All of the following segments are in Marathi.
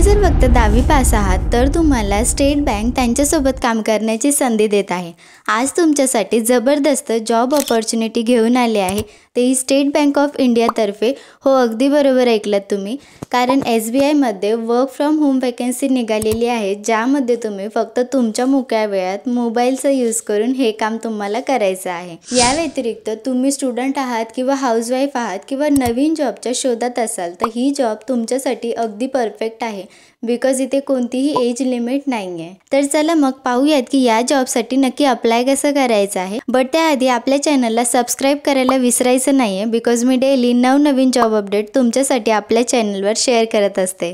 जर फक्त 10वी पास आहात तर तुम्हाला स्टेट बँक त्यांच्यासोबत काम करण्याची संधी देत आहे। आज तुमच्यासाठी जबरदस्त जॉब अपॉर्च्युनिटी घेऊन आले आहे, तेही स्टेट बँक ऑफ इंडियातर्फे। हो, अगदी बरोबर ऐकलात तुम्ही, कारण SBIमध्ये वर्क फ्रॉम होम वॅकन्सी निघालेली आहे, ज्यामध्ये तुम्ही फक्त तुमच्या मोकळ्या वेळात मोबाईलचा यूज करून हे काम तुम्हाला करायचं आहे। या व्यतिरिक्त तुम्ही स्टुडंट आहात किंवा हाऊसवाईफ आहात किंवा नवीन जॉबच्या शोधात असाल तर ही जॉब तुमच्यासाठी अगदी परफेक्ट आहे, बिकॉज इथे कोणतीही एज लिमिट नाही आहे। तर चला मग पाहूयात की या जॉबसाठी नक्की अप्लाय कसं करायचं आहे। बट त्याआधी आपल्या चॅनलला सबस्क्राईब करायला विसरायचं नाही आहे, बिकॉज मी डेली नवनवीन जॉब अपडेट तुमच्यासाठी आपल्या चॅनलवर शेअर करत असते।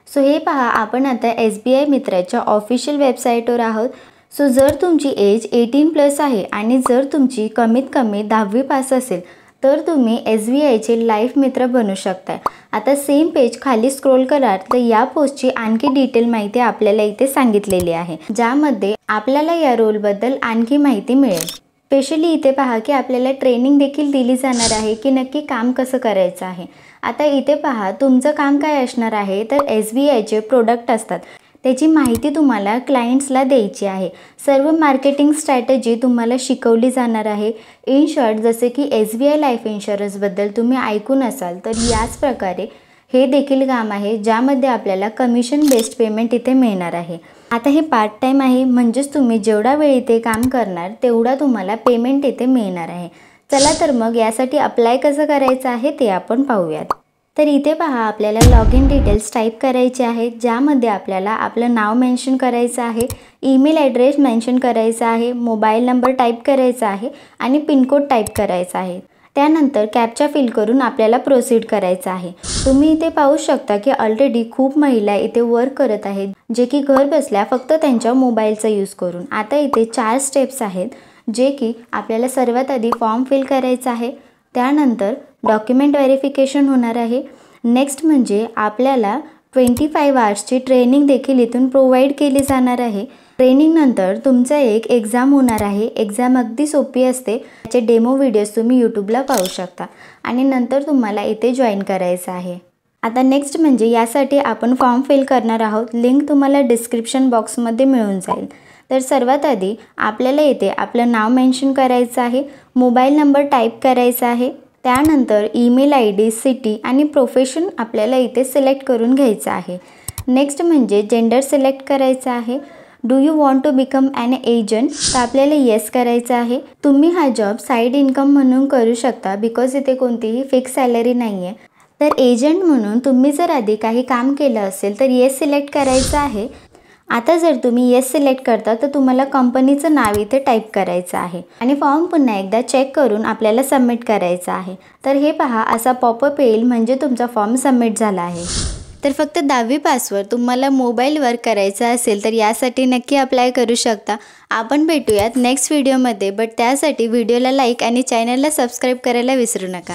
सो हे पहा, आपण आता SBI मित्राच्या ऑफिशियल वेबसाईटवर आहोत। सो जर तुमची एज 18+ आहे आणि जर तुमची कमीत कमी 10वी पास असेल तर तुम्ही SBIचे लाईफ मित्र बनू शकता। आता सेम पेज खाली स्क्रोल करा तर या पोस्टची आणखी डिटेल माहिती आपल्याला इथे सांगितलेली आहे, ज्यामध्ये आपल्याला या रोलबद्दल आणखी माहिती मिळेल। स्पेशली इथे पहा की आपल्याला ट्रेनिंग देखील दिली जाणार आहे की नक्की काम कसं करायचं आहे। आता इथे पहा, तुमचं काम काय असणार आहे तर SBIचे प्रोडक्ट असतात त्याची माहिती तुम्हाला क्लायंट्सला द्यायची आहे। सर्व मार्केटिंग स्ट्रॅटेजी तुम्हाला शिकवली जाणार आहे। इन शॉर्ट, जसे की SBI लाईफ इन्शुरन्सबद्दल तुम्ही ऐकून असाल तर याच प्रकारे हे देखील काम आहे, ज्यामध्ये आपल्याला कमिशन बेस्ड पेमेंट इथे मिळणार आहे। आता हे पार्ट टाईम आहे, म्हणजेच तुम्ही जेवढा वेळ इथे काम करणार तेवढा तुम्हाला पेमेंट इथे मिळणार आहे। चला तर मग यासाठी अप्लाय कसं करायचं आहे ते आपण पाहूयात। तर इथे पहा, आपल्याला लॉग इन डिटेल्स टाईप करायचे आहेत, ज्यामध्ये आपल्याला आपलं नाव मेन्शन करायचं आहे, ईमेल ॲड्रेस मेन्शन करायचा आहे, मोबाईल नंबर टाईप करायचा आहे आणि पिनकोड टाईप करायचा आहे। त्यानंतर कॅप्चा फिल करून आपल्याला प्रोसीड करायचं आहे। तुम्ही इथे पाहू शकता की ऑलरेडी खूप महिला इथे वर्क करत आहेत, जे की घर बसल्या फक्त त्यांच्या मोबाईलचा यूज करून। आता इथे 4 स्टेप्स आहेत, जे की आपल्याला सर्वात आधी फॉर्म फिल करायचा आहे, त्यानंतर डॉक्युमेंट व्हेरिफिकेशन होणार आहे। नेक्स्ट म्हणजे आपल्याला 25 आवर्सची ट्रेनिंग देखील इथून प्रोव्हाइड केली जाणार आहे। ट्रेनिंग नंतर तुमचा एक एक्झाम होणार आहे। एक्झाम अगदी सोपी असते, त्याचे डेमो व्हिडिओज तुम्ही यूट्यूबला पाहू शकता आणि नंतर तुम्हाला इथे जॉईन करायचं आहे। आता नेक्स्ट म्हणजे यासाठी आपण फॉर्म फिल करणार आहोत, लिंक तुम्हाला डिस्क्रिप्शन बॉक्समध्ये मिळून जाईल। तर सर्वात आधी आपल्याला इथे आपलं नाव मेन्शन करायचं आहे, मोबाईल नंबर टाईप करायचा आहे, त्यानंतर ईमेल ID, सिटी आणि प्रोफेशन आपल्याला इथे सिलेक्ट करून घ्यायचं आहे। नेक्स्ट म्हणजे जेंडर सिलेक्ट करायचं आहे। Do you want to become an agent, तर आपल्याला येस करायचं आहे। तुम्ही हा जॉब साईड इन्कम म्हणून करू शकता, बिकॉज इथे कोणतीही फिक्स सॅलरी नाही आहे। तर एजंट म्हणून तुम्ही जर आधी काही काम केलं असेल तर येस सिलेक्ट करायचं आहे। आता जर तुम्ही येस सिलेक्ट करता तर तुम्हाला कंपनीचं नाव इथे टाईप करायचं आहे आणि फॉर्म पुन्हा एकदा चेक करून आपल्याला सबमिट करायचं आहे। तर हे पहा, असा पॉपअप येईल, म्हणजे तुमचा फॉर्म सबमिट झाला आहे। तर फक्त 10वी पासवर तुम्हाला मोबाईल वर्क करायचं असेल तर यासाठी नक्की अप्लाय करू शकता। आपण भेटूयात नेक्स्ट व्हिडिओमध्ये, बट त्यासाठी व्हिडिओला लाईक आणि चॅनलला सबस्क्राईब करायला विसरू नका।